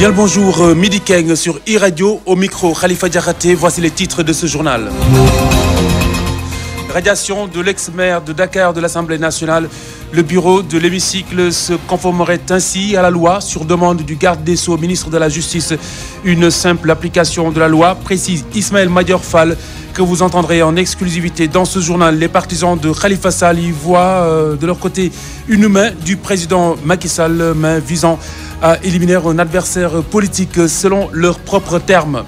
Bien le bonjour, Midi Keng sur e-radio, au micro Khalifa Diakhaté, voici les titres de ce journal. Radiation de l'ex-maire de Dakar de l'Assemblée nationale, le bureau de l'hémicycle se conformerait ainsi à la loi sur demande du garde des Sceaux, ministre de la Justice. Une simple application de la loi, précise Ismaël Madior Fall, que vous entendrez en exclusivité dans ce journal. Les partisans de Khalifa Sall y voient de leur côté une main du président Macky Sall, main visant à éliminer un adversaire politique selon leurs propres termes.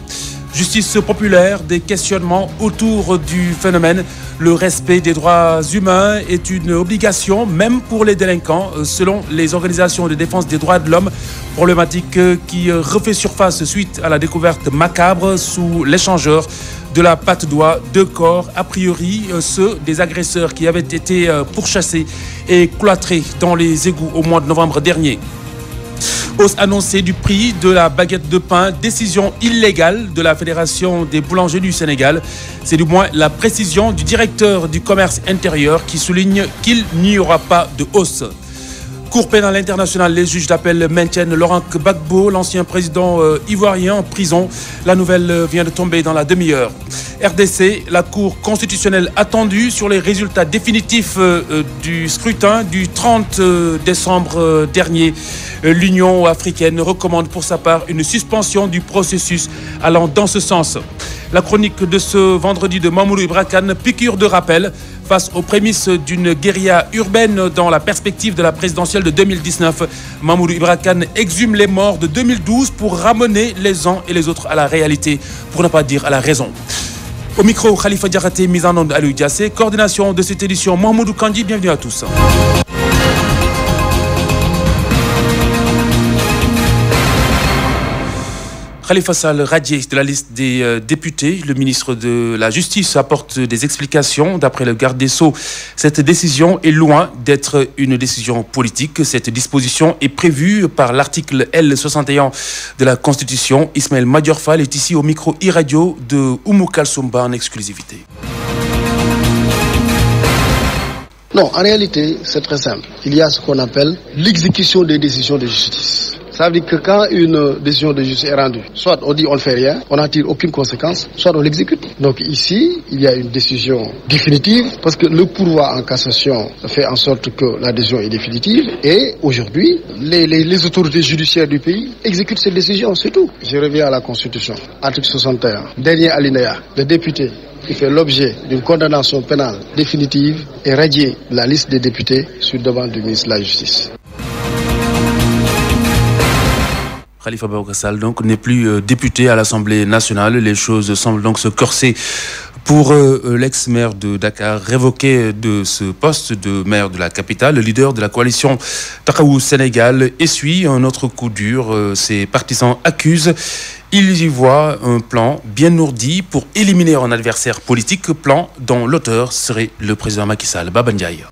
Justice populaire, des questionnements autour du phénomène. Le respect des droits humains est une obligation, même pour les délinquants, selon les organisations de défense des droits de l'homme. Problématique qui refait surface suite à la découverte macabre sous l'échangeur de la patte d'oie, deux corps, a priori ceux des agresseurs qui avaient été pourchassés et cloîtrés dans les égouts au mois de novembre dernier. Hausse annoncée du prix de la baguette de pain, décision illégale de la Fédération des boulangers du Sénégal. C'est du moins la précision du directeur du commerce intérieur qui souligne qu'il n'y aura pas de hausse. Cour pénale internationale, les juges d'appel maintiennent Laurent Gbagbo, l'ancien président ivoirien, en prison. La nouvelle vient de tomber dans la demi-heure. RDC, la Cour constitutionnelle attendue sur les résultats définitifs du scrutin du 30 décembre dernier. L'Union africaine recommande pour sa part une suspension du processus allant dans ce sens. La chronique de ce vendredi de Mamoudou Ibra Kane, piqûre de rappel face aux prémices d'une guérilla urbaine dans la perspective de la présidentielle de 2019. Mamoudou Ibra Kane exhume les morts de 2012 pour ramener les uns et les autres à la réalité, pour ne pas dire à la raison. Au micro, Khalifa Diakhaté, mise en onde Aliou Diassé, coordination de cette édition, Mohamedou Kandji, bienvenue à tous. Khalifa Sall radié de la liste des députés. Le ministre de la Justice apporte des explications. D'après le garde des Sceaux, cette décision est loin d'être une décision politique. Cette disposition est prévue par l'article L61 de la Constitution. Ismaël Madior Fall est ici au micro e-radio de Oumou Kalsoumba en exclusivité. Non, en réalité, c'est très simple. Il y a ce qu'on appelle l'exécution des décisions de justice. Ça veut dire que quand une décision de justice est rendue, soit on dit on ne fait rien, on n'en tire aucune conséquence, soit on l'exécute. Donc ici, il y a une décision définitive parce que le pourvoi en cassation fait en sorte que la décision est définitive et aujourd'hui, les autorités judiciaires du pays exécutent cette décision, c'est tout. Je reviens à la Constitution, article 61, dernier alinéa, le député qui fait l'objet d'une condamnation pénale définitive est radié de la liste des députés sur demande du ministre de la Justice. Khalifa Sall donc n'est plus député à l'Assemblée nationale. Les choses semblent donc se corser pour l'ex-maire de Dakar, révoqué de ce poste de maire de la capitale. Le leader de la coalition Taxawu Sénégal essuie un autre coup dur. Ses partisans accusent. Ils y voient un plan bien ourdi pour éliminer un adversaire politique, plan dont l'auteur serait le président Macky Sall. Baba Ndiaye.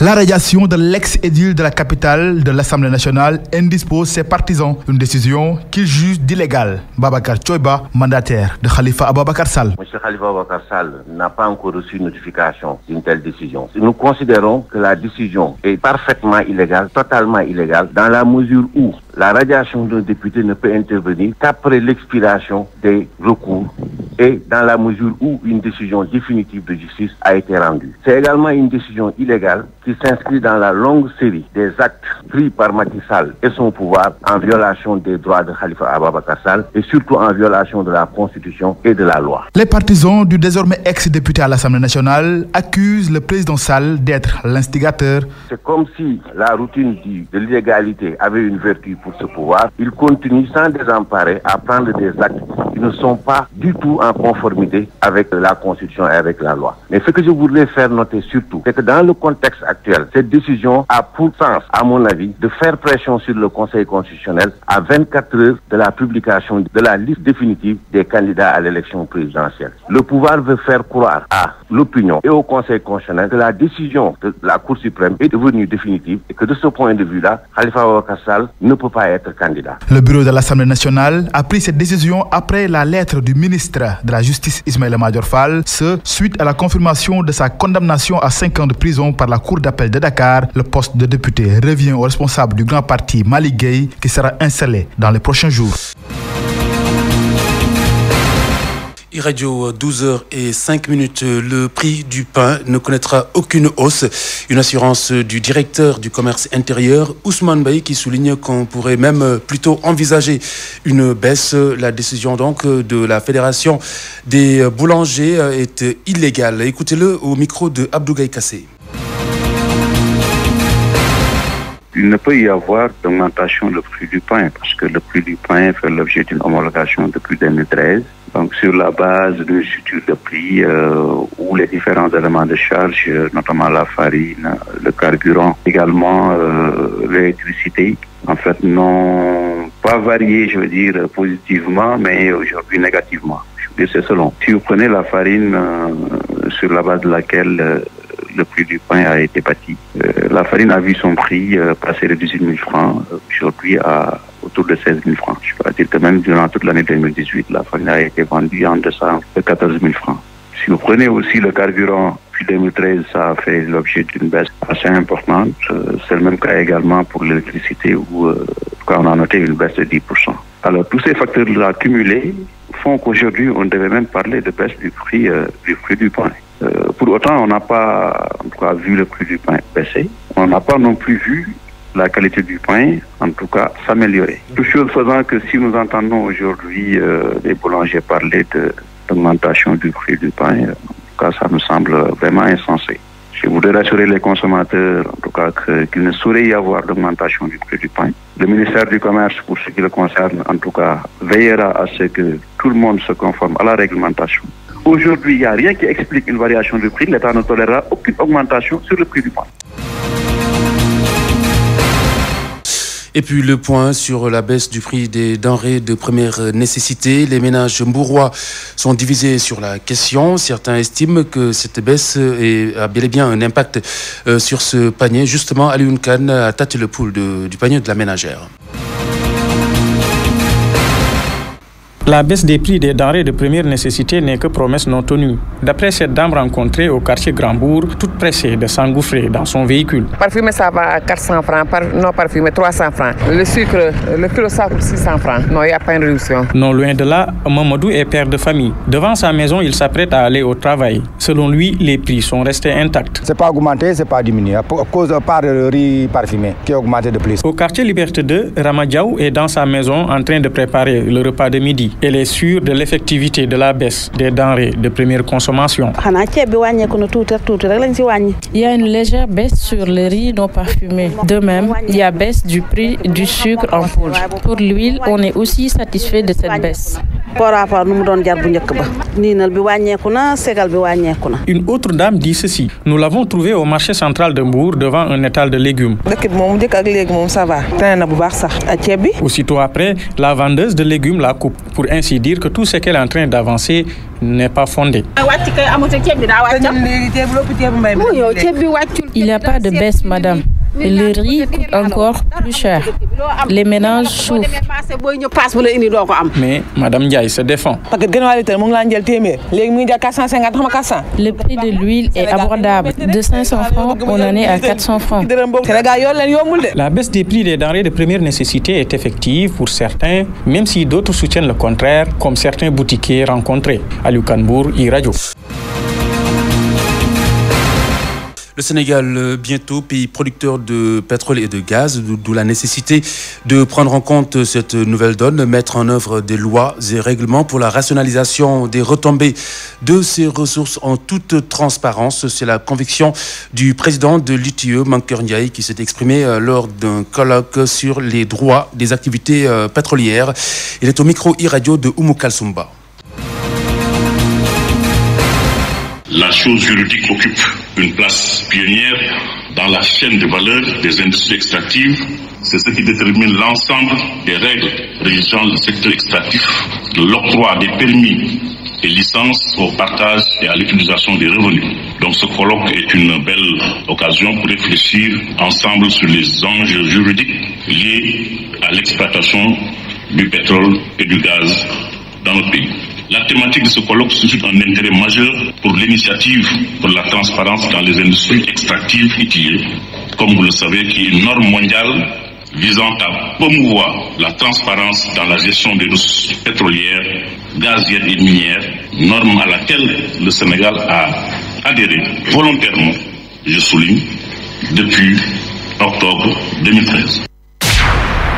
La radiation de l'ex-édile de la capitale de l'Assemblée nationale indispose ses partisans. Une décision qu'ils jugent d'illégale. Babacar Tchoiba, mandataire de Khalifa Ababakar Sall. M. Khalifa Ababakar Sall n'a pas encore reçu notification d'une telle décision. Nous considérons que la décision est parfaitement illégale, totalement illégale, dans la mesure où la radiation d'un député ne peut intervenir qu'après l'expiration des recours et dans la mesure où une décision définitive de justice a été rendue. C'est également une décision illégale qui s'inscrit dans la longue série des actes pris par Macky Sall et son pouvoir en violation des droits de Khalifa Ababakar Sall et surtout en violation de la Constitution et de la loi. Les partisans du désormais ex-député à l'Assemblée nationale accusent le président Sall d'être l'instigateur. C'est comme si la routine de l'illégalité avait une vertu pour ce pouvoir. Il continue sans désemparer à prendre des actes qui ne sont pas du tout en conformité avec la Constitution et avec la loi. Mais ce que je voudrais faire noter surtout, c'est que dans le contexte actuel, cette décision a pour sens, à mon avis, de faire pression sur le Conseil constitutionnel à 24 heures de la publication de la liste définitive des candidats à l'élection présidentielle. Le pouvoir veut faire croire à l'opinion et au Conseil constitutionnel que la décision de la Cour suprême est devenue définitive et que de ce point de vue-là, Khalifa Ababakar Sall ne peut pas être candidat. Le bureau de l'Assemblée nationale a pris cette décision après ignorer la lettre du ministre de la Justice Ismaïla Madior Fall, ce suite à la confirmation de sa condamnation à 5 ans de prison par la Cour d'appel de Dakar. Le poste de député revient au responsable du grand parti Malick Gueye qui sera installé dans les prochains jours. Radio 12h05, le prix du pain ne connaîtra aucune hausse. Une assurance du directeur du commerce intérieur, Ousmane Baye, qui souligne qu'on pourrait même plutôt envisager une baisse. La décision donc de la Fédération des boulangers est illégale. Écoutez-le au micro de Abdou Gaye Kassé. Il ne peut y avoir d'augmentation du prix du pain parce que le prix du pain fait l'objet d'une homologation depuis 2013. Donc sur la base d'une structure de prix où les différents éléments de charge, notamment la farine, le carburant, également l'électricité, en fait n'ont pas varié, je veux dire, positivement, mais aujourd'hui négativement. Je veux dire, c'est selon. Si vous prenez la farine sur la base de laquelle le prix du pain a été bâti, la farine a vu son prix passer de 18 000 francs aujourd'hui à autour de 16 000 francs. Je peux dire que même durant toute l'année 2018, la farine a été vendue en deçà de 14 000 francs. Si vous prenez aussi le carburant, depuis 2013, ça a fait l'objet d'une baisse assez importante. C'est le même cas également pour l'électricité où on a noté une baisse de 10%. Alors tous ces facteurs-là cumulés font qu'aujourd'hui, on devait même parler de baisse du prix du pain. Pour autant, on n'a pas en tout cas vu le prix du pain baisser. On n'a pas non plus vu la qualité du pain, en tout cas, s'améliorer. Tout chose faisant que si nous entendons aujourd'hui les boulangers parler d'augmentation du prix du pain, en tout cas, ça nous semble vraiment insensé. Je voudrais rassurer les consommateurs, en tout cas, qu'il ne saurait y avoir d'augmentation du prix du pain. Le ministère du Commerce, pour ce qui le concerne, en tout cas, veillera à ce que tout le monde se conforme à la réglementation. Aujourd'hui, il n'y a rien qui explique une variation du prix. L'État ne tolérera aucune augmentation sur le prix du pain. Et puis le point sur la baisse du prix des denrées de première nécessité. Les ménages mbourois sont divisés sur la question. Certains estiment que cette baisse a bel et bien un impact sur ce panier. Justement, Alioune Kane a tâté le pouls du panier de la ménagère. La baisse des prix des denrées de première nécessité n'est que promesse non tenue. D'après cette dame rencontrée au quartier Grand-Bourg, toute pressée de s'engouffrer dans son véhicule. Parfumé, ça va à 400 francs, non parfumé, 300 francs. Le sucre, le kilo, ça coûte 600 francs. Non, il n'y a pas une réduction. Non, loin de là, Mamadou est père de famille. Devant sa maison, il s'apprête à aller au travail. Selon lui, les prix sont restés intacts. C'est pas augmenté, c'est pas diminué. À cause de riz parfumé qui a augmenté de plus. Au quartier Liberté 2, Ramadiaou est dans sa maison en train de préparer le repas de midi. Elle est sûre de l'effectivité de la baisse des denrées de première consommation. Il y a une légère baisse sur le riz non parfumé. De même, il y a baisse du prix du sucre en poudre. Pour l'huile, on est aussi satisfait de cette baisse. Une autre dame dit ceci. Nous l'avons trouvée au marché central de Mbour devant un étal de légumes. Aussitôt après, la vendeuse de légumes la coupe pour ainsi dire que tout ce qu'elle est en train d'avancer n'est pas fondé. Il n'y a pas de baisse, madame. Le riz coûte encore plus cher. Les ménages souffrent. Mais Madame Ndiaye se défend. Le prix de l'huile est abordable. De 500 francs, on en est à 400 francs. La baisse des prix des denrées de première nécessité est effective pour certains, même si d'autres soutiennent le contraire, comme certains boutiquiers rencontrés. Aliou Kanbour, iRadio. Le Sénégal, bientôt pays producteur de pétrole et de gaz, d'où la nécessité de prendre en compte cette nouvelle donne, mettre en œuvre des lois et règlements pour la rationalisation des retombées de ces ressources en toute transparence. C'est la conviction du président de l'UTE, Mankeur Ndiaye, qui s'est exprimé lors d'un colloque sur les droits des activités pétrolières. Il est au micro iRadio de Oumou Kalsoumba. La chose juridique occupe une place pionnière dans la chaîne de valeur des industries extractives. C'est ce qui détermine l'ensemble des règles régissant le secteur extractif, l'octroi des permis et licences au partage et à l'utilisation des revenus. Donc ce colloque est une belle occasion pour réfléchir ensemble sur les enjeux juridiques liés à l'exploitation du pétrole et du gaz dans notre pays. La thématique de ce colloque suscite un intérêt majeur pour l'initiative pour la transparence dans les industries extractives ITIE, comme vous le savez, qui est une norme mondiale visant à promouvoir la transparence dans la gestion des ressources pétrolières, gazières et minières, norme à laquelle le Sénégal a adhéré volontairement, je souligne, depuis octobre 2013.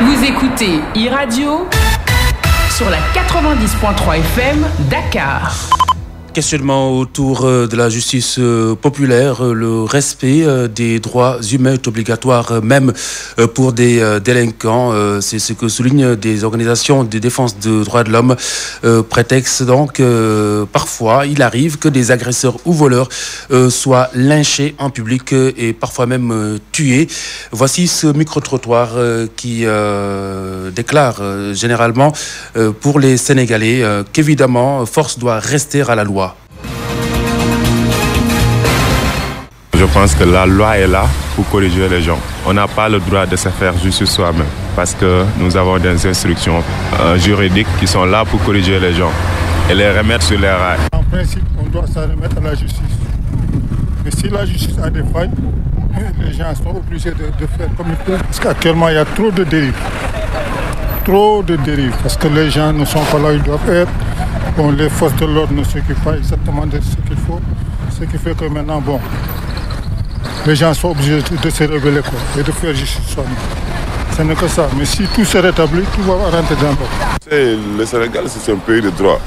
Vous écoutez e-radio sur la 90.3 FM Dakar. Questionnement autour de la justice populaire. Le respect des droits humains est obligatoire même pour des délinquants. C'est ce que soulignent des organisations de défense des droits de l'homme. Prétexte donc parfois il arrive que des agresseurs ou voleurs soient lynchés en public et parfois même tués. Voici ce micro-trottoir qui déclare généralement pour les Sénégalais qu'évidemment force doit rester à la loi. Je pense que la loi est là pour corriger les gens. On n'a pas le droit de se faire justice soi-même parce que nous avons des instructions juridiques qui sont là pour corriger les gens et les remettre sur les rails. En principe, on doit s'en remettre à la justice. Mais si la justice a des failles, les gens sont obligés de faire comme il faut. Parce qu'actuellement, il y a trop de dérives. Trop de dérives parce que les gens ne sont pas là où ils doivent être. Bon, les forces de l'ordre ne s'occupent pas exactement de ce qu'il faut. Ce qui fait que maintenant, bon, les gens sont obligés de se révéler et de faire justice soi-même. Ce n'est que ça. Mais si tout se rétablit, tout va rentrer dans l'ordre. Le Sénégal, c'est un pays de droit.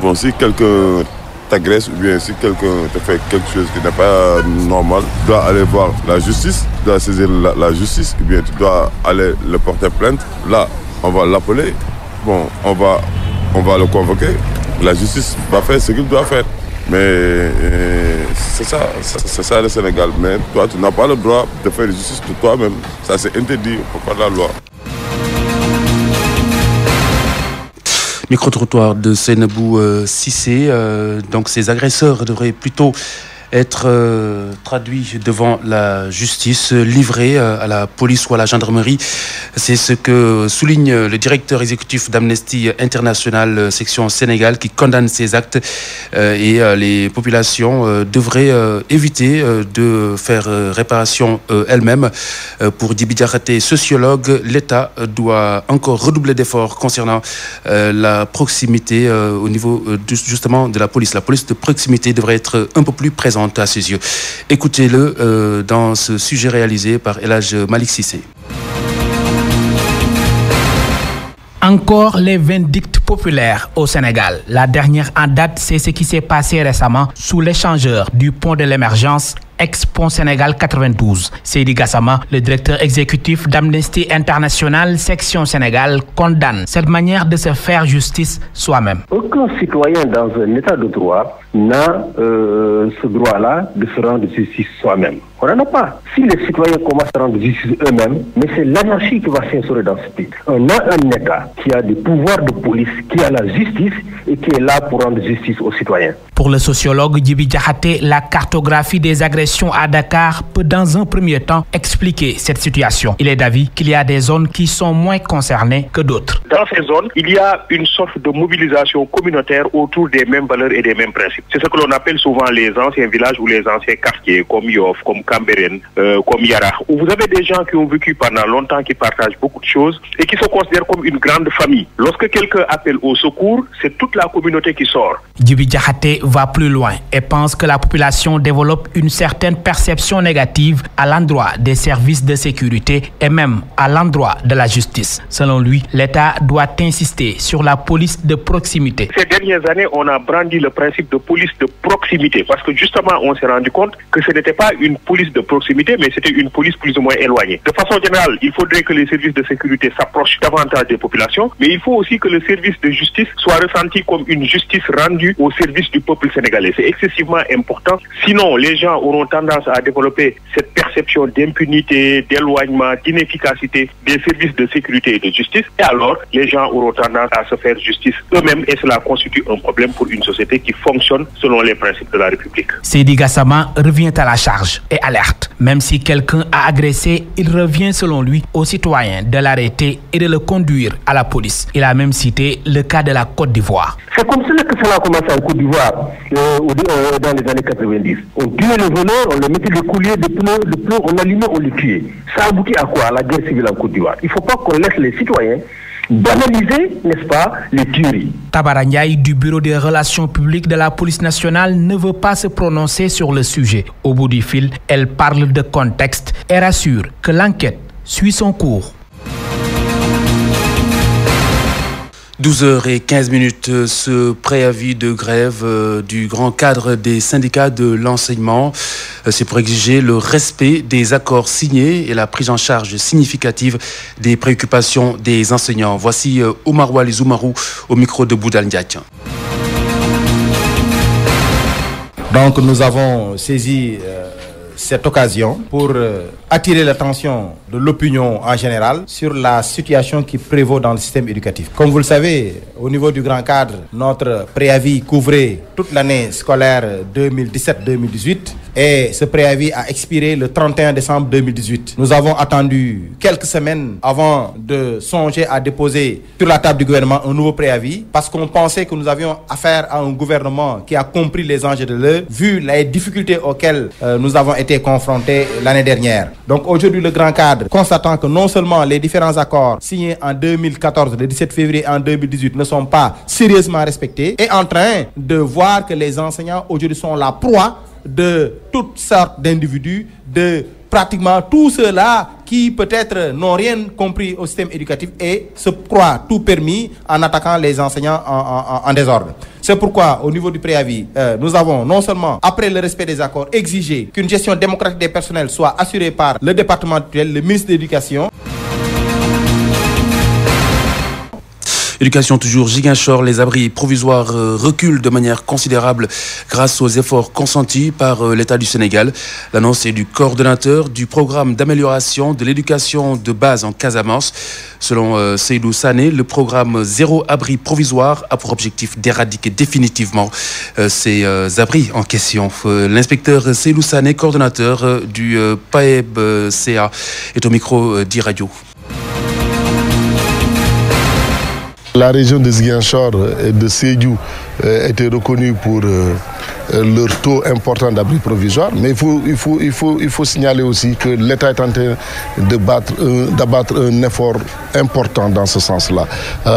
Bon, si quelqu'un t'agresse ou bien si quelqu'un te fait quelque chose qui n'est pas normal, tu dois aller voir la justice, tu dois saisir la justice, ou bien tu dois aller le porter plainte. Là, on va l'appeler. Bon, on va le convoquer. La justice va faire ce qu'il doit faire. Mais c'est ça le Sénégal. Mais toi, tu n'as pas le droit de faire justice de toi-même. Ça, c'est interdit par la loi. Micro-trottoir de Seynabou Cissé. Donc, ces agresseurs devraient plutôt être traduits devant la justice, livrés à la police ou à la gendarmerie. C'est ce que souligne le directeur exécutif d'Amnesty International section Sénégal qui condamne ces actes et les populations devraient éviter de faire réparation elles-mêmes. Pour Djiby Diakhaté, sociologue, l'État doit encore redoubler d'efforts concernant la proximité au niveau justement de la police. La police de proximité devrait être un peu plus présente à ses yeux. Écoutez-le dans ce sujet réalisé par El Hadj Malick Cissé. Encore les vindictes populaires au Sénégal. La dernière en date, c'est ce qui s'est passé récemment sous l'échangeur du pont de l'Émergence, ex-pont Sénégal 92. Seydi Gassama, le directeur exécutif d'Amnesty International section Sénégal, condamne cette manière de se faire justice soi-même. Aucun citoyen dans un état de droit n'a ce droit-là de se rendre justice soi-même. On n'en a pas. Si les citoyens commencent à rendre justice eux-mêmes, mais c'est l'anarchie qui va s'instaurer dans ce pays. On a un État qui a des pouvoirs de police, qui a la justice et qui est là pour rendre justice aux citoyens. Pour le sociologue Djiby Diakhaté, la cartographie des agressions à Dakar peut dans un premier temps expliquer cette situation. Il est d'avis qu'il y a des zones qui sont moins concernées que d'autres. Dans ces zones, il y a une sorte de mobilisation communautaire autour des mêmes valeurs et des mêmes principes. C'est ce que l'on appelle souvent les anciens villages ou les anciens quartiers comme Yoff, comme Cambérène, comme Yara, où vous avez des gens qui ont vécu pendant longtemps, qui partagent beaucoup de choses et qui se considèrent comme une grande famille. Lorsque quelqu'un appelle au secours, c'est toute la communauté qui sort. Djiby Diakhaté va plus loin et pense que la population développe une certaine perception négative à l'endroit des services de sécurité et même à l'endroit de la justice. Selon lui, l'État doit insister sur la police de proximité. Ces dernières années, on a brandi le principe de police de proximité parce que justement, on s'est rendu compte que ce n'était pas une police de proximité, mais c'était une police plus ou moins éloignée. De façon générale, il faudrait que les services de sécurité s'approchent davantage des populations, mais il faut aussi que le service de justice soit ressenti comme une justice rendue au service du peuple sénégalais. C'est excessivement important. Sinon, les gens auront tendance à développer cette perception d'impunité, d'éloignement, d'inefficacité des services de sécurité et de justice. Et alors, les gens auront tendance à se faire justice eux-mêmes et cela constitue un problème pour une société qui fonctionne selon les principes de la République. Seydi Gassama revient à la charge et alerte. Même si quelqu'un a agressé, il revient selon lui aux citoyens de l'arrêter et de le conduire à la police. Il a même cité le cas de la Côte d'Ivoire. C'est comme cela que cela a commencé en Côte d'Ivoire dans les années 90. On tuait les voleurs, on leur mettait des colliers de pneus, on allumait, on les tuait. Ça aboutit à quoi? À la guerre civile en Côte d'Ivoire. Il ne faut pas qu'on laisse les citoyens banaliser, n'est-ce pas, les tueries. Tabara Ndiaye du bureau des relations publiques de la police nationale ne veut pas se prononcer sur le sujet. Au bout du fil, elle parle de contexte et rassure que l'enquête suit son cours. 12h15, ce préavis de grève du grand cadre des syndicats de l'enseignement, c'est pour exiger le respect des accords signés et la prise en charge significative des préoccupations des enseignants. Voici Omar Wali Zoumarou au micro de Boudal Ndiaye. Donc nous avons saisi cette occasion pour attirer l'attention de l'opinion en général sur la situation qui prévaut dans le système éducatif. Comme vous le savez, au niveau du grand cadre, notre préavis couvrait toute l'année scolaire 2017-2018 et ce préavis a expiré le 31 décembre 2018. Nous avons attendu quelques semaines avant de songer à déposer sur la table du gouvernement un nouveau préavis parce qu'on pensait que nous avions affaire à un gouvernement qui a compris les enjeux de l'heure, vu les difficultés auxquelles nous avons été confrontés l'année dernière. Donc aujourd'hui, le grand cadre, constatant que non seulement les différents accords signés en 2014, le 17 février en 2018, ne sont pas sérieusement respectés, est en train de voir que les enseignants aujourd'hui sont la proie de toutes sortes d'individus, de pratiquement tous ceux-là qui peut-être n'ont rien compris au système éducatif et se croient tout permis en attaquant les enseignants en désordre. C'est pourquoi, au niveau du préavis, nous avons non seulement, après le respect des accords, exigé qu'une gestion démocratique des personnels soit assurée par le département actuel, le ministre de l'Éducation. Éducation toujours, Ziguinchor, les abris provisoires reculent de manière considérable grâce aux efforts consentis par l'État du Sénégal. L'annonce est du coordonnateur du programme d'amélioration de l'éducation de base en Casamance. Selon Seydou Sané, le programme Zéro Abri Provisoire a pour objectif d'éradiquer définitivement ces abris en question. L'inspecteur Seydou Sané, coordonnateur du PAEB-CA, est au micro d'e-Radio. La région de Ziguinchor et de Sédhiou étaient reconnus pour leur taux important d'abri provisoire, mais il faut signaler aussi que l'État est en train d'abattre un effort important dans ce sens-là.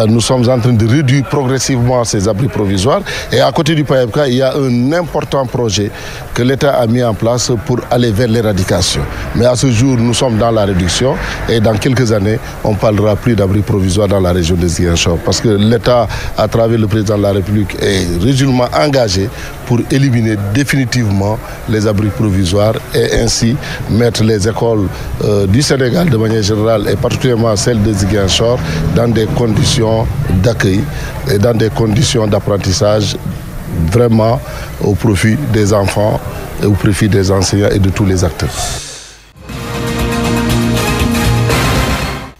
Nous sommes en train de réduire progressivement ces abris provisoires et à côté du PAEBK, il y a un important projet que l'État a mis en place pour aller vers l'éradication. Mais à ce jour, nous sommes dans la réduction et dans quelques années, on ne parlera plus d'abris provisoires dans la région de Ziguinchor parce que l'État, à travers le président de la République, est résolument engagé pour éliminer définitivement les abris provisoires et ainsi mettre les écoles du Sénégal de manière générale et particulièrement celles de Ziguinchor dans des conditions d'accueil et dans des conditions d'apprentissage vraiment au profit des enfants et au profit des enseignants et de tous les acteurs.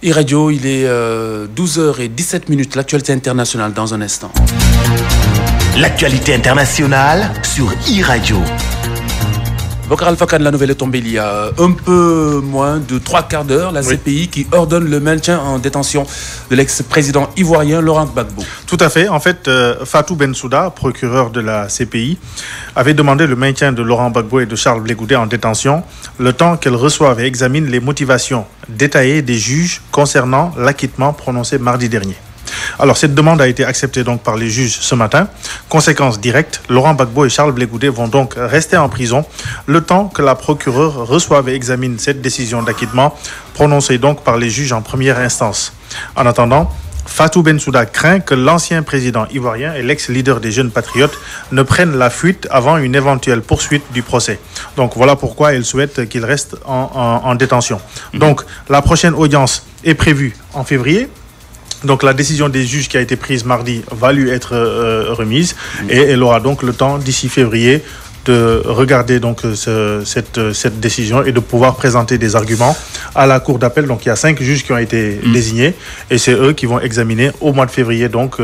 e-Radio, il est 12h17, l'actualité internationale dans un instant. L'actualité internationale sur e-Radio. Bokar Alpha, la nouvelle est tombée il y a un peu moins de 3/4 d'heure. La CPI qui ordonne le maintien en détention de l'ex-président ivoirien Laurent Gbagbo. Tout à fait. En fait, Fatou Bensouda, procureur de la CPI, avait demandé le maintien de Laurent Gbagbo et de Charles Blé Goudé en détention, le temps qu'elle reçoive et examine les motivations détaillées des juges concernant l'acquittement prononcé mardi dernier. Alors, cette demande a été acceptée donc par les juges ce matin. Conséquence directe, Laurent Gbagbo et Charles Blé Goudé vont donc rester en prison le temps que la procureure reçoive et examine cette décision d'acquittement prononcée donc par les juges en première instance. En attendant, Fatou Bensouda craint que l'ancien président ivoirien et l'ex-leader des Jeunes Patriotes ne prennent la fuite avant une éventuelle poursuite du procès. Donc voilà pourquoi elle souhaite qu'il reste en détention. Donc la prochaine audience est prévue en février. Donc la décision des juges qui a été prise mardi va lui être remise et elle aura donc le temps d'ici février de regarder donc cette décision et de pouvoir présenter des arguments à la Cour d'appel. Donc il y a 5 juges qui ont été désignés et c'est eux qui vont examiner au mois de février donc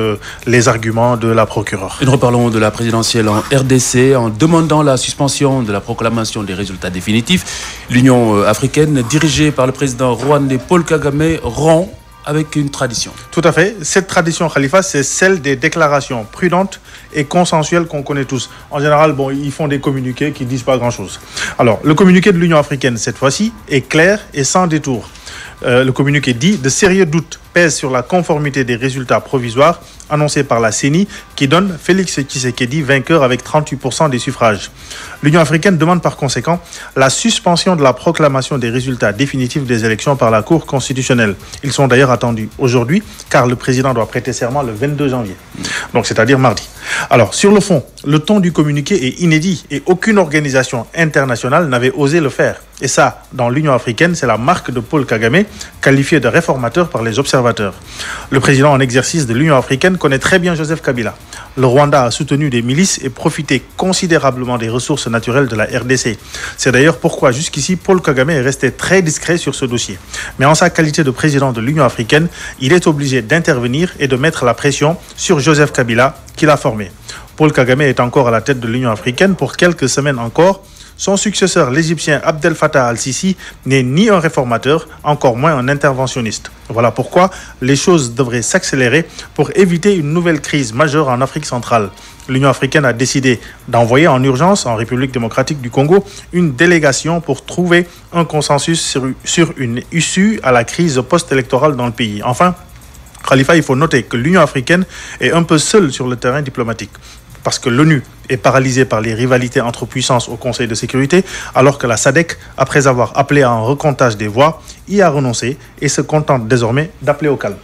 les arguments de la procureure. Et nous reparlons de la présidentielle en RDC en demandant la suspension de la proclamation des résultats définitifs. L'Union africaine, dirigée par le président rwandais Paul Kagame, rompt avec une tradition. Tout à fait. Cette tradition, Khalifa, c'est celle des déclarations prudentes et consensuelles qu'on connaît tous. En général, ils font des communiqués qui ne disent pas grand-chose. Alors, le communiqué de l'Union africaine, cette fois-ci, est clair et sans détour. Le communiqué dit « De sérieux doutes pèsent sur la conformité des résultats provisoires annoncés par la CENI qui donne Félix Tshisekedi vainqueur avec 38% des suffrages. L'Union africaine demande par conséquent la suspension de la proclamation des résultats définitifs des élections par la Cour constitutionnelle. Ils sont d'ailleurs attendus aujourd'hui car le président doit prêter serment le 22 janvier, donc c'est-à-dire mardi. Alors, sur le fond, le ton du communiqué est inédit et aucune organisation internationale n'avait osé le faire. Et ça, dans l'Union africaine, c'est la marque de Paul Kagame, qualifié de réformateur par les observateurs. Le président en exercice de l'Union africaine connaît très bien Joseph Kabila. Le Rwanda a soutenu des milices et profité considérablement des ressources naturelles de la RDC. C'est d'ailleurs pourquoi jusqu'ici, Paul Kagame est resté très discret sur ce dossier. Mais en sa qualité de président de l'Union africaine, il est obligé d'intervenir et de mettre la pression sur Joseph Kabila, qui l'a formé. Paul Kagame est encore à la tête de l'Union africaine pour quelques semaines encore. Son successeur, l'Égyptien Abdel Fattah al-Sisi, n'est ni un réformateur, encore moins un interventionniste. Voilà pourquoi les choses devraient s'accélérer pour éviter une nouvelle crise majeure en Afrique centrale. L'Union africaine a décidé d'envoyer en urgence en République démocratique du Congo une délégation pour trouver un consensus sur une issue à la crise post-électorale dans le pays. Enfin, Khalifa, il faut noter que l'Union africaine est un peu seule sur le terrain diplomatique. Parce que l'ONU est paralysée par les rivalités entre puissances au Conseil de sécurité, alors que la SADC, après avoir appelé à un recomptage des voix, y a renoncé et se contente désormais d'appeler au calme.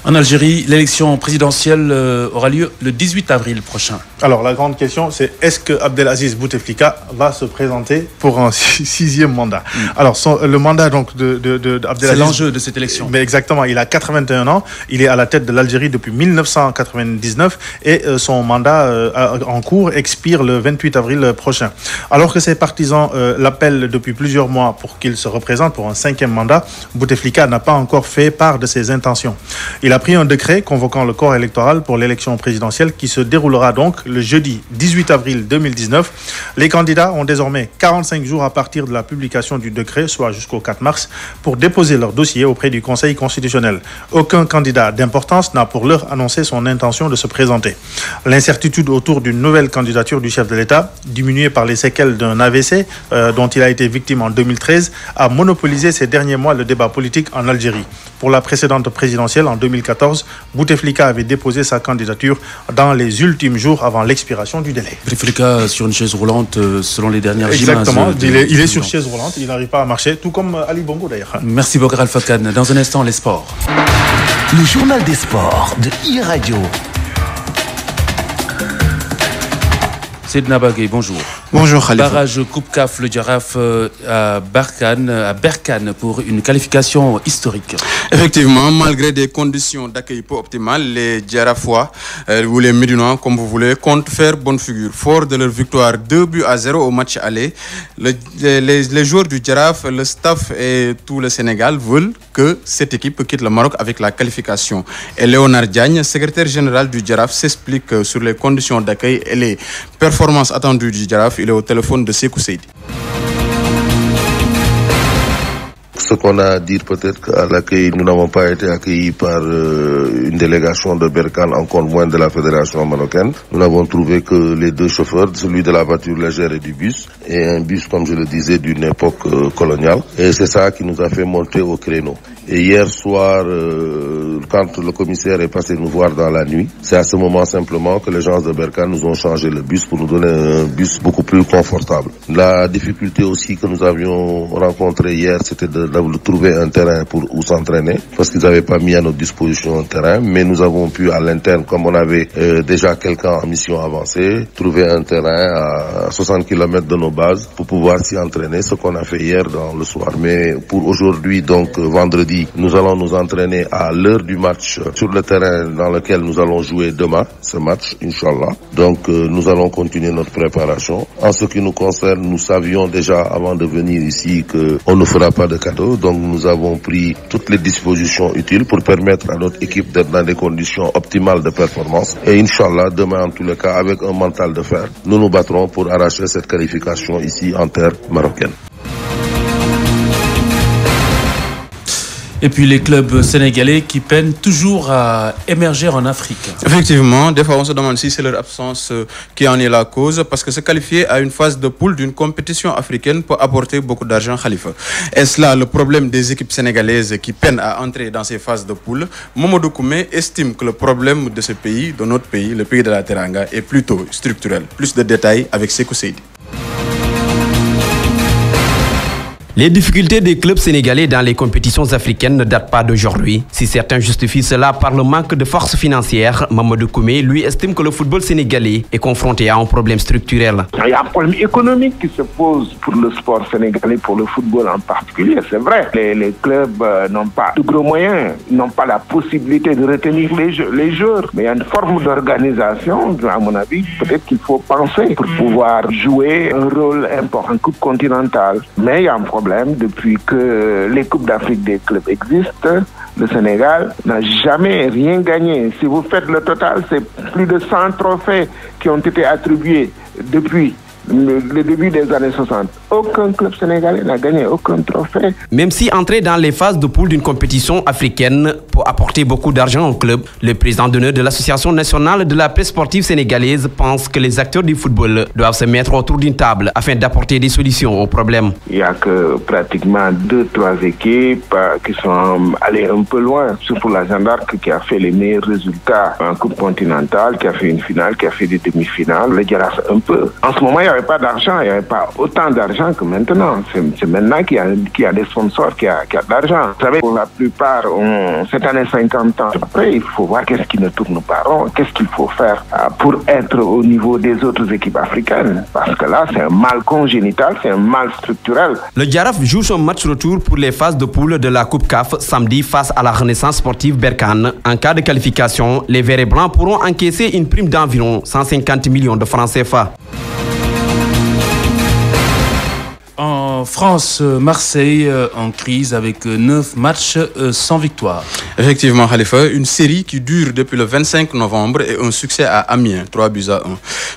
En Algérie, l'élection présidentielle aura lieu le 18 avril prochain. Alors, la grande question, c'est est-ce que Abdelaziz Bouteflika va se présenter pour un 6e mandat? Alors, le mandat donc d'Abdelaziz... C'est l'enjeu de cette élection. Mais exactement, il a 81 ans, il est à la tête de l'Algérie depuis 1999 et son mandat en cours expire le 28 avril prochain. Alors que ses partisans l'appellent depuis plusieurs mois pour qu'il se représente pour un 5e mandat, Bouteflika n'a pas encore fait part de ses intentions. Il a pris un décret convoquant le corps électoral pour l'élection présidentielle qui se déroulera donc le jeudi 18 avril 2019. Les candidats ont désormais 45 jours à partir de la publication du décret, soit jusqu'au 4 mars, pour déposer leur dossier auprès du Conseil constitutionnel. Aucun candidat d'importance n'a pour l'heure annoncé son intention de se présenter. L'incertitude autour d'une nouvelle candidature du chef de l'État, diminuée par les séquelles d'un AVC dont il a été victime en 2013, a monopolisé ces derniers mois le débat politique en Algérie. Pour la précédente présidentielle en 2014, Bouteflika avait déposé sa candidature dans les ultimes jours avant l'expiration du délai. Bouteflika sur une chaise roulante selon les dernières images. Exactement, il est sur chaise roulante, il n'arrive pas à marcher, tout comme Ali Bongo d'ailleurs. Merci Bokar Alpha Khan. Dans un instant, les sports. Le journal des sports de iRadio. Sedna Bagay, bonjour. Bonjour Khalifa. Barrage Coupe CAF, le Giraffe à Berkane pour une qualification historique. Effectivement, malgré des conditions d'accueil peu optimales, les Giraffois ou les Médinois, comme vous voulez, comptent faire bonne figure. Fort de leur victoire 2-0 au match aller, les joueurs du Giraffe, le staff et tout le Sénégal veulent que cette équipe quitte le Maroc avec la qualification. Et Léonard Diagne, secrétaire général du Giraffe, s'explique sur les conditions d'accueil et les performances attendues du Giraffe. Il est au téléphone de Sekou Seydi. Ce qu'on a à dire peut-être qu'à l'accueil, nous n'avons pas été accueillis par une délégation de Berkane, encore moins de la fédération marocaine. Nous n'avons trouvé que les deux chauffeurs, celui de la voiture légère et du bus, et un bus, comme je le disais, d'une époque coloniale. Et c'est ça qui nous a fait monter au créneau. Et hier soir, quand le commissaire est passé nous voir dans la nuit, c'est à ce moment simplement que les gens de Berkane nous ont changé le bus pour nous donner un bus beaucoup plus confortable. La difficulté aussi que nous avions rencontrée hier, c'était de trouver un terrain où s'entraîner, parce qu'ils n'avaient pas mis à notre disposition un terrain, mais nous avons pu à l'interne, comme on avait déjà quelqu'un en mission avancée, trouver un terrain à 60 km de nos bases pour pouvoir s'y entraîner, ce qu'on a fait hier dans le soir. Mais pour aujourd'hui, donc vendredi ici, nous allons nous entraîner à l'heure du match sur le terrain dans lequel nous allons jouer demain, ce match, Inch'Allah. Donc nous allons continuer notre préparation. En ce qui nous concerne, nous savions déjà avant de venir ici qu'on ne fera pas de cadeaux. Donc nous avons pris toutes les dispositions utiles pour permettre à notre équipe d'être dans des conditions optimales de performance. Et Inch'Allah, demain en tous les cas, avec un mental de fer, nous nous battrons pour arracher cette qualification ici en terre marocaine. Et puis les clubs sénégalais qui peinent toujours à émerger en Afrique. Effectivement, des fois on se demande si c'est leur absence qui en est la cause, parce que se qualifier à une phase de poule d'une compétition africaine peut apporter beaucoup d'argent, Khalifa. Est-ce là le problème des équipes sénégalaises qui peinent à entrer dans ces phases de poule? Mamadou Koumé estime que le problème de ce pays, de notre pays, le pays de la Teranga, est plutôt structurel. Plus de détails avec Sekou Seydi. Les difficultés des clubs sénégalais dans les compétitions africaines ne datent pas d'aujourd'hui. Si certains justifient cela par le manque de force financière, Mamadou Koumé, lui, estime que le football sénégalais est confronté à un problème structurel. Il y a un problème économique qui se pose pour le sport sénégalais, pour le football en particulier, c'est vrai. Les clubs n'ont pas de gros moyens, n'ont pas la possibilité de retenir les joueurs. Mais il y a une forme d'organisation, à mon avis, peut-être qu'il faut penser pour pouvoir jouer un rôle important en Coupe continentale. Mais il y a un problème. Depuis que les Coupes d'Afrique des clubs existent, le Sénégal n'a jamais rien gagné. Si vous faites le total, c'est plus de 100 trophées qui ont été attribués depuis le début des années 60. Aucun club sénégalais n'a gagné aucun trophée. Même si entrer dans les phases de poule d'une compétition africaine peut apporter beaucoup d'argent au club, le président d'honneur de l'Association nationale de la presse sportive sénégalaise pense que les acteurs du football doivent se mettre autour d'une table afin d'apporter des solutions aux problèmes. Il n'y a que pratiquement 2-3 équipes qui sont allées un peu loin. Surtout la Jeanne d'Arc qui a fait les meilleurs résultats en Coupe continentale, qui a fait une finale, qui a fait des demi-finales. Le Giraffe un peu. En ce moment, il n'y avait pas d'argent, il n'y avait pas autant d'argent que maintenant. C'est maintenant qu'il y a des sponsors, qui a de l'argent. Vous savez, pour la plupart, cette année 50 ans. Après, il faut voir qu'est-ce qui ne tourne pas rond, qu'est-ce qu'il faut faire pour être au niveau des autres équipes africaines. Parce que là, c'est un mal congénital, c'est un mal structurel. Le Giraffe joue son match retour pour les phases de poule de la Coupe CAF samedi face à la Renaissance sportive Berkane. En cas de qualification, les Verts et Blancs pourront encaisser une prime d'environ 150 millions de francs CFA. En France, Marseille en crise avec 9 matchs sans victoire. Effectivement, Khalifa, une série qui dure depuis le 25 novembre et un succès à Amiens, 3-1.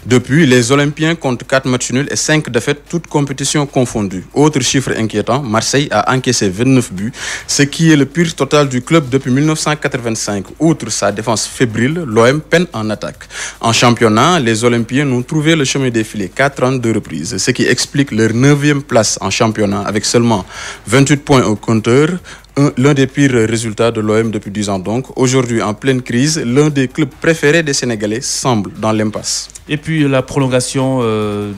Depuis, les Olympiens comptent 4 matchs nuls et 5 défaites, toutes compétitions confondues. Autre chiffre inquiétant, Marseille a encaissé 29 buts, ce qui est le pire total du club depuis 1985. Outre sa défense fébrile, l'OM peine en attaque. En championnat, les Olympiens n'ont trouvé le chemin des filets qu'à 32 reprises, ce qui explique leur 9e place en championnat avec seulement 28 points au compteur, l'un des pires résultats de l'OM depuis 10 ans donc. Aujourd'hui, en pleine crise, l'un des clubs préférés des Sénégalais semble dans l'impasse. Et puis la prolongation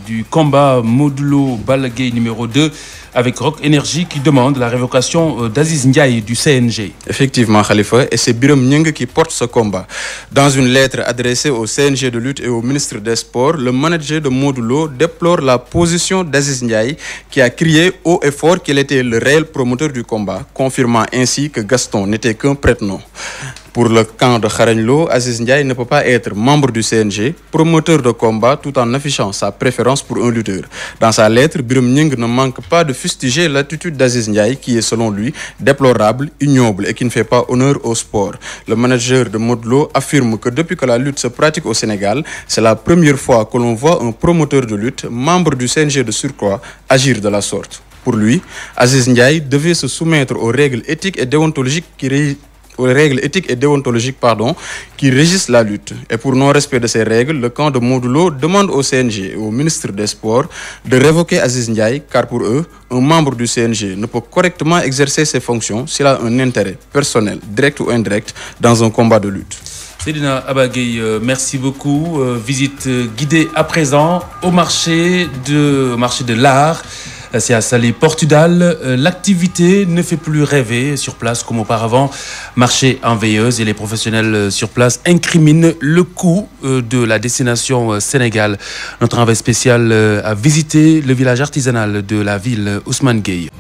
du combat Modulo Balaguer numéro 2 avec Rock Énergie qui demande la révocation d'Aziz Ndiaye du CNG. Effectivement, Khalifa, et c'est Biram Nying qui porte ce combat. Dans une lettre adressée au CNG de lutte et au ministre des Sports, le manager de Modulo déplore la position d'Aziz Ndiaye qui a crié haut et fort qu'il était le réel promoteur du combat, confirmant ainsi que Gaston n'était qu'un prête-nom. Pour le camp de Kharagno, Aziz Ndiaye ne peut pas être membre du CNG, promoteur de combat, tout en affichant sa préférence pour un lutteur. Dans sa lettre, Biram Nying ne manque pas de fustiger l'attitude d'Aziz Ndiaye, qui est selon lui déplorable, ignoble et qui ne fait pas honneur au sport. Le manager de Modulo affirme que depuis que la lutte se pratique au Sénégal, c'est la première fois que l'on voit un promoteur de lutte, membre du CNG de surcroît, agir de la sorte. Pour lui, Aziz Ndiaye devait se soumettre aux règles éthiques et déontologiques qui régissent la lutte. Et pour non-respect de ces règles, le camp de Modulo demande au CNG et au ministre des Sports de révoquer Aziz Ndiaye, car pour eux, un membre du CNG ne peut correctement exercer ses fonctions s'il a un intérêt personnel, direct ou indirect, dans un combat de lutte. Cédina Abagay, merci beaucoup. Visite guidée à présent au marché de l'art. C'est à Salé Portudal. L'activité ne fait plus rêver sur place comme auparavant. Marché en veilleuse et les professionnels sur place incriminent le coût de la destination Sénégal. Notre envoyé spécial a visité le village artisanal de la ville Ousmane Gueye.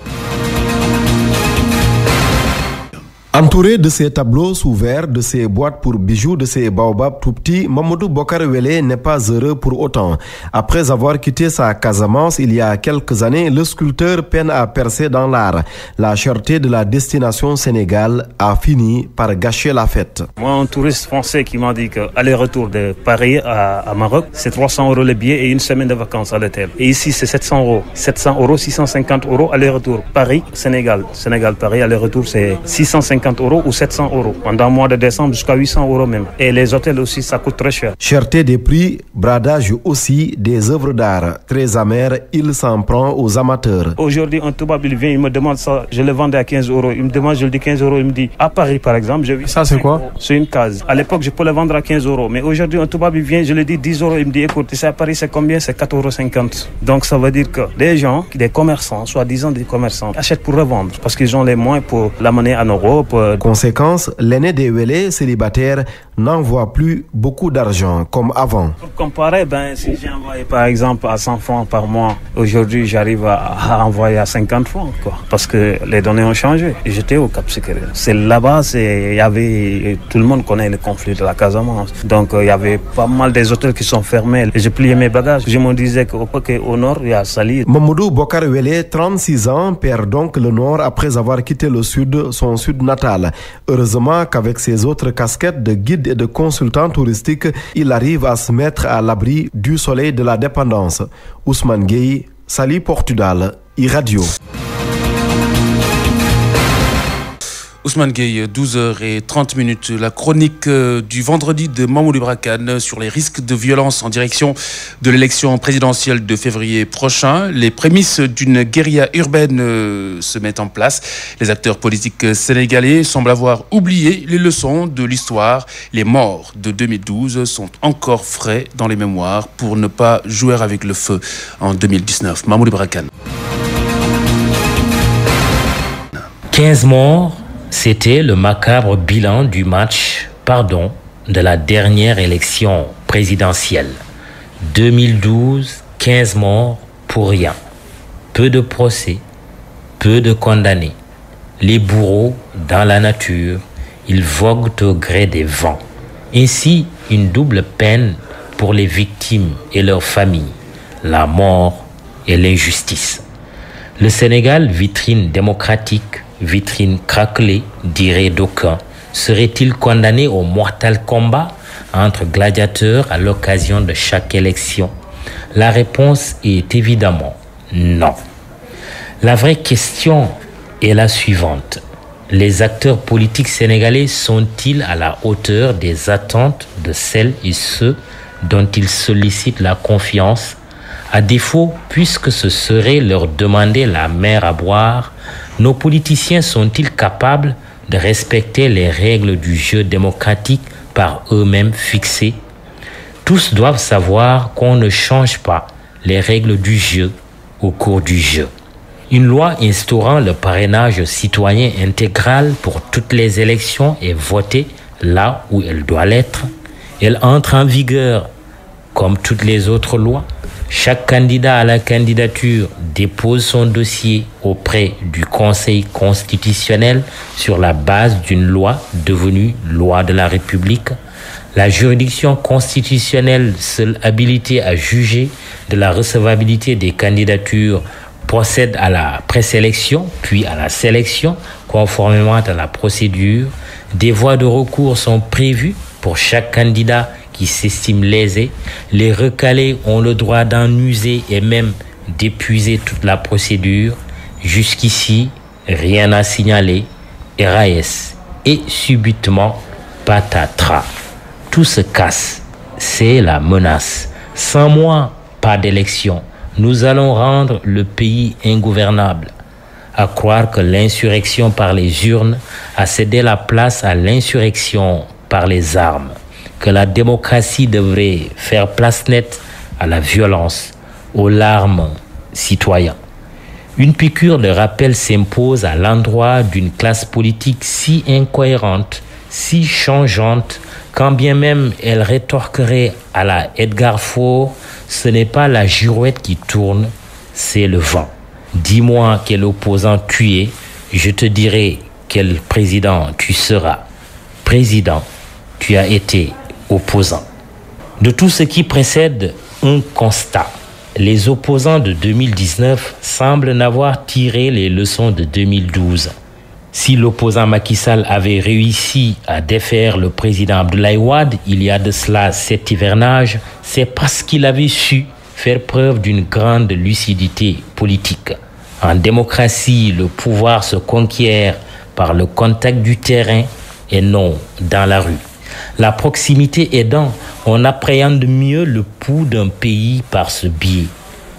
Entouré de ses tableaux sous verre, de ses boîtes pour bijoux, de ses baobabs tout petits, Mamadou Bokar Wele n'est pas heureux pour autant. Après avoir quitté sa Casamance il y a quelques années, le sculpteur peine à percer dans l'art. La cherté de la destination Sénégal a fini par gâcher la fête. Moi, un touriste français qui m'a dit que aller-retour de Paris à Maroc, c'est 300 € le billet et une semaine de vacances à l'hôtel. Et ici, c'est 700 €. 700 €, 650 € aller-retour. Paris, Sénégal. Sénégal-Paris, aller-retour, c'est 650 € ou 700 € pendant le mois de décembre jusqu'à 800 € même. Et les hôtels aussi, ça coûte très cher. Cherté des prix, bradage aussi des œuvres d'art. Très amer, il s'en prend aux amateurs. Aujourd'hui, un toubab, il vient, il me demande ça, je le vendais à 15 €. Il me demande, je le dis 15 €, il me dit, à Paris par exemple, j'ai vu. Ça, c'est quoi? C'est une case. À l'époque, je peux le vendre à 15 €. Mais aujourd'hui, un toubab, il vient, je le dis 10 €, il me dit, écoute, c'est à Paris, c'est combien? C'est 4,50 €. Donc ça veut dire que des gens, des commerçants, soi-disant des commerçants, achètent pour revendre parce qu'ils ont les moyens pour l'amener en Europe. Conséquence, l'aîné des Wele célibataires n'envoie plus beaucoup d'argent comme avant. Pour comparer, si j'ai envoyé par exemple à 100 francs par mois, aujourd'hui j'arrive à envoyer à 50 francs, quoi, parce que les données ont changé. J'étais au Cap Skirring. C'est là-bas, il y avait, tout le monde connaît le conflit de la Casamance. Donc il y avait pas mal des hôtels qui sont fermés. J'ai plié mes bagages. Je me disais qu'au nord, il y a Saly. Mamadou Bokar Wele, 36 ans, perd donc le nord après avoir quitté le sud, son sud natal. Heureusement qu'avec ses autres casquettes de guide et de consultant touristique, il arrive à se mettre à l'abri du soleil de la dépendance. Ousmane Gueye, Saly, Portugal, iRadio. Ousmane Gueye, 12h30, la chronique du vendredi de Mamoudou Brakane sur les risques de violence en direction de l'élection présidentielle de février prochain. Les prémices d'une guérilla urbaine se mettent en place. Les acteurs politiques sénégalais semblent avoir oublié les leçons de l'histoire. Les morts de 2012 sont encore frais dans les mémoires pour ne pas jouer avec le feu en 2019. Mamoudou Brakane. 15 morts. C'était le macabre bilan du de la dernière élection présidentielle. 2012, 15 morts pour rien. Peu de procès, peu de condamnés. Les bourreaux dans la nature, ils voguent au gré des vents. Ainsi, une double peine pour les victimes et leurs familles, la mort et l'injustice. Le Sénégal, vitrine démocratique, vitrine craquelée, dirait d'aucuns, serait-il condamné au mortal combat entre gladiateurs à l'occasion de chaque élection? La réponse est évidemment non. La vraie question est la suivante. Les acteurs politiques sénégalais sont-ils à la hauteur des attentes de celles et ceux dont ils sollicitent la confiance? À défaut, puisque ce serait leur demander la mer à boire, nos politiciens sont-ils capables de respecter les règles du jeu démocratique par eux-mêmes fixées? Tous doivent savoir qu'on ne change pas les règles du jeu au cours du jeu. Une loi instaurant le parrainage citoyen intégral pour toutes les élections est votée là où elle doit l'être. Elle entre en vigueur comme toutes les autres lois. Chaque candidat à la candidature dépose son dossier auprès du Conseil constitutionnel sur la base d'une loi devenue loi de la République. La juridiction constitutionnelle, seule habilitée à juger de la recevabilité des candidatures, procède à la présélection, puis à la sélection, conformément à la procédure. Des voies de recours sont prévues pour chaque candidat qui s'estiment lésés. Les recalés ont le droit d'en user et même d'épuiser toute la procédure. Jusqu'ici, rien à signaler. RAS. Et subitement, patatras. Tout se casse. C'est la menace. 100 mois, pas d'élection. Nous allons rendre le pays ingouvernable. À croire que l'insurrection par les urnes a cédé la place à l'insurrection par les armes. Que la démocratie devrait faire place nette à la violence, aux larmes citoyens. Une piqûre de rappel s'impose à l'endroit d'une classe politique si incohérente, si changeante, quand bien même elle rétorquerait à la Edgar Faure, ce n'est pas la girouette qui tourne, c'est le vent. Dis-moi quel opposant tu es, je te dirai quel président tu seras président, tu as été opposant. De tout ce qui précède, un constat. Les opposants de 2019 semblent n'avoir tiré les leçons de 2012. Si l'opposant Macky Sall avait réussi à défaire le président Abdoulaye Wade il y a de cela 7 hivernages, c'est parce qu'il avait su faire preuve d'une grande lucidité politique. En démocratie, le pouvoir se conquiert par le contact du terrain et non dans la rue. La proximité aidant, on appréhende mieux le pouls d'un pays par ce biais.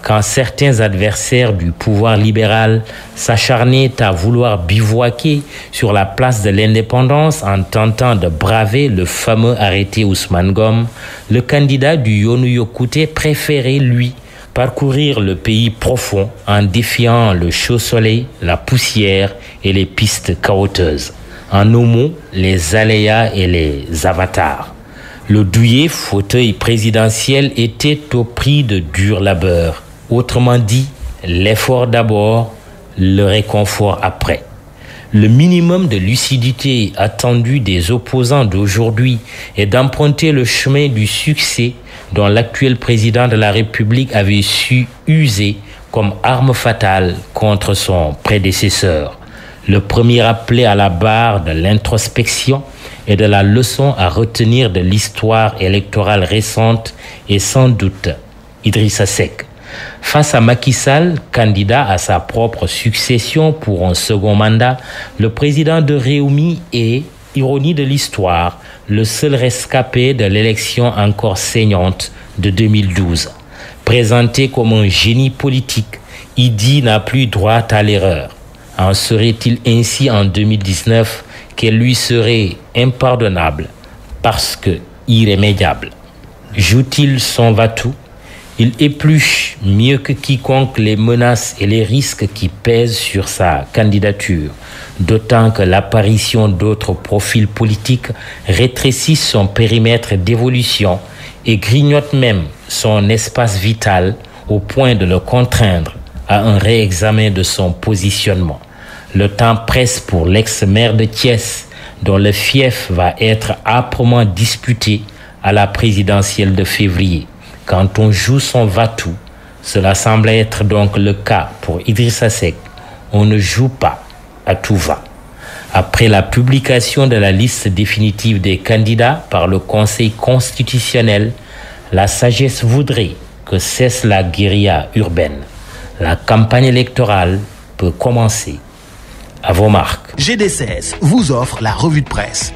Quand certains adversaires du pouvoir libéral s'acharnaient à vouloir bivouaquer sur la place de l'Indépendance en tentant de braver le fameux arrêté Ousmane Ngom, le candidat du Yonou Yokouté préférait, lui, parcourir le pays profond en défiant le chaud soleil, la poussière et les pistes caouteuses. En nos mots, les aléas et les avatars. Le douillet fauteuil présidentiel était au prix de dur labeur. Autrement dit, l'effort d'abord, le réconfort après. Le minimum de lucidité attendu des opposants d'aujourd'hui est d'emprunter le chemin du succès dont l'actuel président de la République avait su user comme arme fatale contre son prédécesseur. Le premier appelé à la barre de l'introspection et de la leçon à retenir de l'histoire électorale récente est sans doute Idrissa Seck. Face à Macky Sall, candidat à sa propre succession pour un second mandat, le président de Réumi est, ironie de l'histoire, le seul rescapé de l'élection encore saignante de 2012. Présenté comme un génie politique, Idi n'a plus droit à l'erreur. En serait-il ainsi en 2019 qu'elle lui serait impardonnable parce que irrémédiable? Joue-t-il son va-tout? Il épluche mieux que quiconque les menaces et les risques qui pèsent sur sa candidature, d'autant que l'apparition d'autres profils politiques rétrécit son périmètre d'évolution et grignote même son espace vital au point de le contraindre à un réexamen de son positionnement. Le temps presse pour l'ex-maire de Thiès, dont le fief va être âprement disputé à la présidentielle de février. Quand on joue son va-tout, cela semble être donc le cas pour Idrissa Seck. On ne joue pas à tout va. Après la publication de la liste définitive des candidats par le Conseil constitutionnel, la sagesse voudrait que cesse la guérilla urbaine. La campagne électorale peut commencer. À vos marques. GD16 vous offre la revue de presse.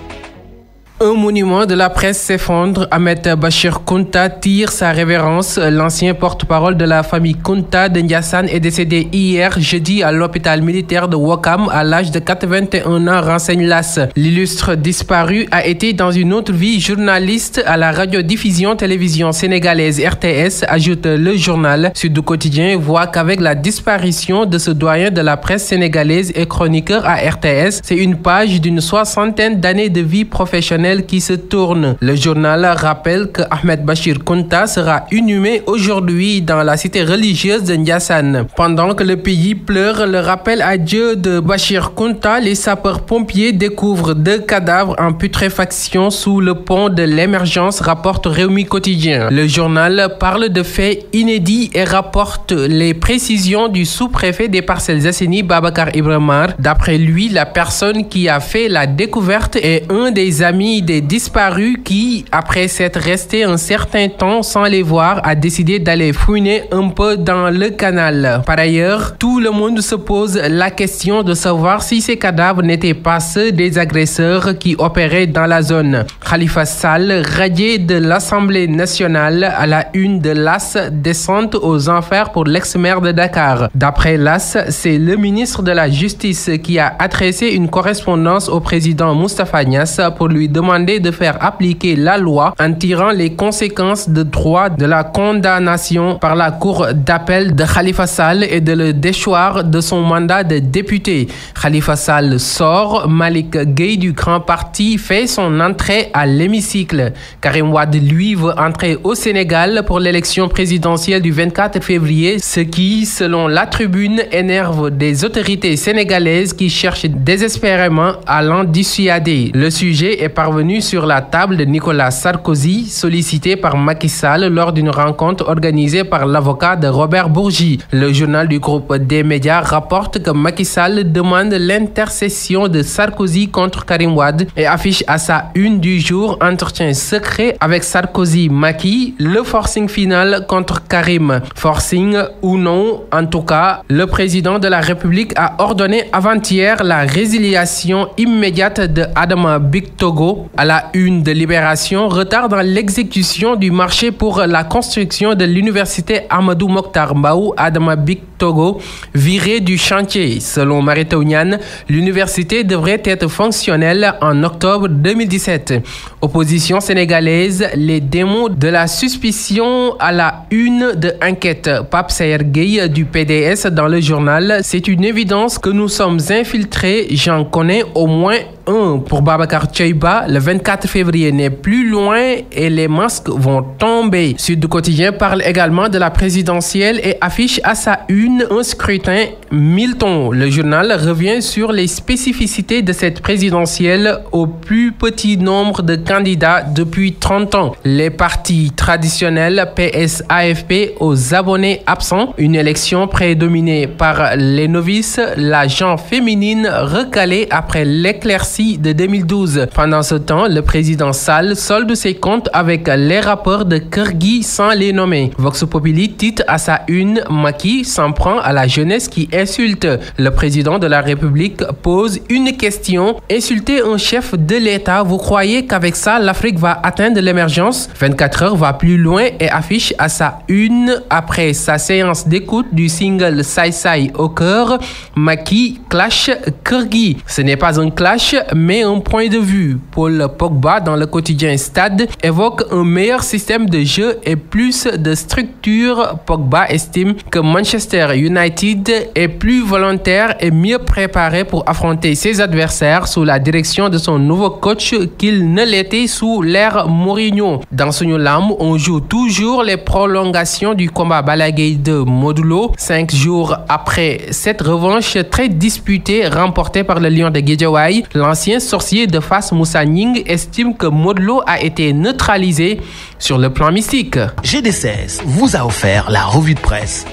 Un monument de la presse s'effondre. Ahmed Bachir Kounta tire sa révérence. L'ancien porte-parole de la famille Kounta de Ndiassane est décédé hier jeudi à l'hôpital militaire de Ouakam à l'âge de 81 ans, renseigne l'AS. L'illustre disparu a été dans une autre vie journaliste à la radiodiffusion télévision sénégalaise RTS, ajoute le journal. Sud Quotidien voit qu'avec la disparition de ce doyen de la presse sénégalaise et chroniqueur à RTS, c'est une page d'une 60aine d'années de vie professionnelle qui se tourne. Le journal rappelle que Ahmed Bachir Kounta sera inhumé aujourd'hui dans la cité religieuse de Ndiassane. Pendant que le pays pleure le rappel à Dieu de Bachir Kounta, les sapeurs-pompiers découvrent 2 cadavres en putréfaction sous le pont de l'Émergence, rapporte Réumi Quotidien. Le journal parle de faits inédits et rapporte les précisions du sous-préfet des Parcelles Assainies, Babacar Ibrahimar. D'après lui, la personne qui a fait la découverte est un des amis des disparus qui, après s'être resté un certain temps sans les voir, a décidé d'aller fouiner un peu dans le canal. Par ailleurs, tout le monde se pose la question de savoir si ces cadavres n'étaient pas ceux des agresseurs qui opéraient dans la zone. Khalifa Sall, radié de l'Assemblée nationale, à la une de l'AS, descente aux enfers pour l'ex-maire de Dakar. D'après l'AS, c'est le ministre de la Justice qui a adressé une correspondance au président Moustapha Niasse pour lui demander demandé de faire appliquer la loi en tirant les conséquences de droit de la condamnation par la Cour d'appel de Khalifa Sall et de le déchoir de son mandat de député. Khalifa Sall sort, Malick Gueye du Grand Parti fait son entrée à l'hémicycle. Karim Wade, lui, veut entrer au Sénégal pour l'élection présidentielle du 24 février, ce qui, selon la Tribune, énerve des autorités sénégalaises qui cherchent désespérément à l'en dissuader. Le sujet est parvenu sur la table de Nicolas Sarkozy, sollicité par Macky Sall lors d'une rencontre organisée par l'avocat de Robert Bourgi. Le journal du groupe des médias rapporte que Macky Sall demande l'intercession de Sarkozy contre Karim Wade et affiche à sa une du jour entretien secret avec Sarkozy-Macky, le forcing final contre Karim. Forcing ou non, en tout cas, le président de la République a ordonné avant-hier la résiliation immédiate de Adama Bictogo. À la une de Libération, retard dans l'exécution du marché pour la construction de l'université Amadou Mokhtar Mbaou. Adama Bictogo viré du chantier. Selon Mary Teuw Niane, l'université devrait être fonctionnelle en octobre 2017. Opposition sénégalaise, les démons de la suspicion à la une de Enquête. Pape Sayer Gueye du PDS dans le journal, c'est une évidence que nous sommes infiltrés, j'en connais au moins un. Pour Babacar Tcheiba, le 24 février n'est plus loin et les masques vont tomber. Sud Quotidien parle également de la présidentielle et affiche à sa une un scrutin Milton. Le journal revient sur les spécificités de cette présidentielle au plus petit nombre de candidats depuis 30 ans. Les partis traditionnels PS, AFP aux abonnés absents, une élection prédominée par les novices, la gent féminine recalée après l'éclaircie de 2012. Pendant ce temps, le président Sall solde ses comptes avec les rappeurs de Kergui sans les nommer. Vox Populi titre à sa une, Macky s'en prend à la jeunesse qui insulte. Le président de la République pose une question. Insulter un chef de l'État, vous croyez qu'avec ça, l'Afrique va atteindre l'émergence? 24 heures va plus loin et affiche à sa une, après sa séance d'écoute du single Sai Sai au cœur, Macky clash Kergui. Ce n'est pas un clash, mais un point de vue. Paul Pogba, dans le quotidien Stade, évoque un meilleur système de jeu et plus de structure. Pogba estime que Manchester United est plus volontaire et mieux préparé pour affronter ses adversaires sous la direction de son nouveau coach qu'il ne l'était sous l'ère Mourinho. Dans Sunu Lamb, on joue toujours les prolongations du combat Balla Gaye de Modou Lo. 5 jours après cette revanche très disputée remportée par le Lion de Guédiawaye, l'ancien sorcier de Fass Moussa Gning estime que Modou Lo a été neutralisé sur le plan mystique. GD16 vous a offert la revue de presse.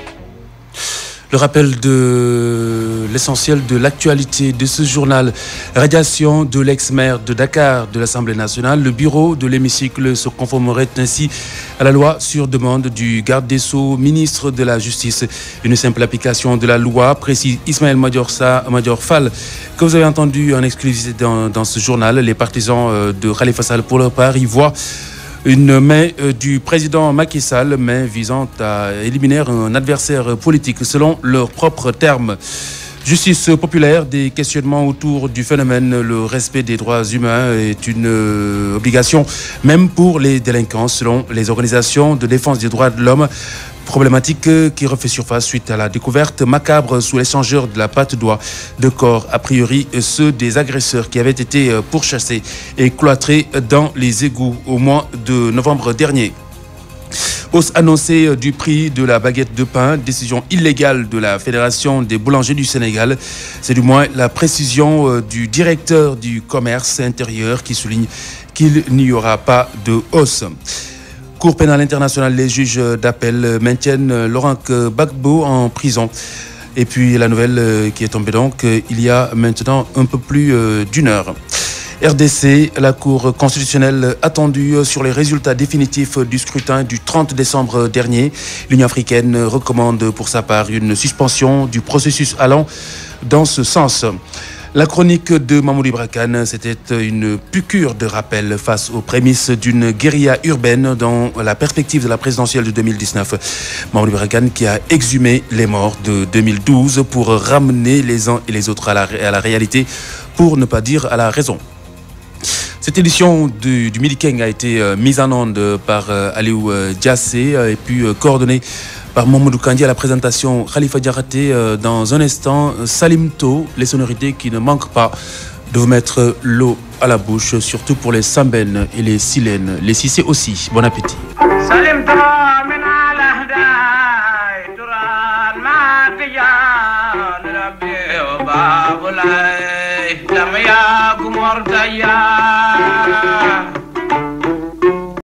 Le rappel de l'essentiel de l'actualité de ce journal. Radiation de l'ex-maire de Dakar de l'Assemblée nationale. Le bureau de l'hémicycle se conformerait ainsi à la loi sur demande du garde des Sceaux, ministre de la Justice. Une simple application de la loi, précise Ismaël Madior Fall, que vous avez entendu en exclusivité dans ce journal. Les partisans de Khalifa Sall, pour leur part, y voient une main du président Macky Sall, main visant à éliminer un adversaire politique, selon leurs propres termes. Justice populaire, des questionnements autour du phénomène. Le respect des droits humains est une obligation, même pour les délinquants, selon les organisations de défense des droits de l'homme. Problématique qui refait surface suite à la découverte macabre sous l'échangeur de la pâte d'oie de corps, a priori ceux des agresseurs qui avaient été pourchassés et cloîtrés dans les égouts au mois de novembre dernier. Hausse annoncée du prix de la baguette de pain, décision illégale de la Fédération des boulangers du Sénégal. C'est du moins la précision du directeur du commerce intérieur qui souligne qu'il n'y aura pas de hausse. Cour pénale internationale, les juges d'appel maintiennent Laurent Gbagbo en prison. Et puis la nouvelle qui est tombée donc, il y a maintenant un peu plus d'une heure. RDC, la Cour constitutionnelle attendue sur les résultats définitifs du scrutin du 30 décembre dernier. L'Union africaine recommande pour sa part une suspension du processus allant dans ce sens. La chronique de Mamoudou Ibra Kane, c'était une piqûre de rappel face aux prémices d'une guérilla urbaine dans la perspective de la présidentielle de 2019. Mamoudou Ibra Kane qui a exhumé les morts de 2012 pour ramener les uns et les autres à la réalité, pour ne pas dire à la raison. Cette édition du Midi King a été mise en onde par Aliou Diassé et puis coordonnée par Mamadou Kandi. À la présentation, Khalifa Diaraté. Dans un instant, Salim To, les sonorités qui ne manquent pas de vous mettre l'eau à la bouche, surtout pour les Samben et les Silènes, les Cissé aussi. Bon appétit. Salim To, Babulai, Lamaya Gumortaya.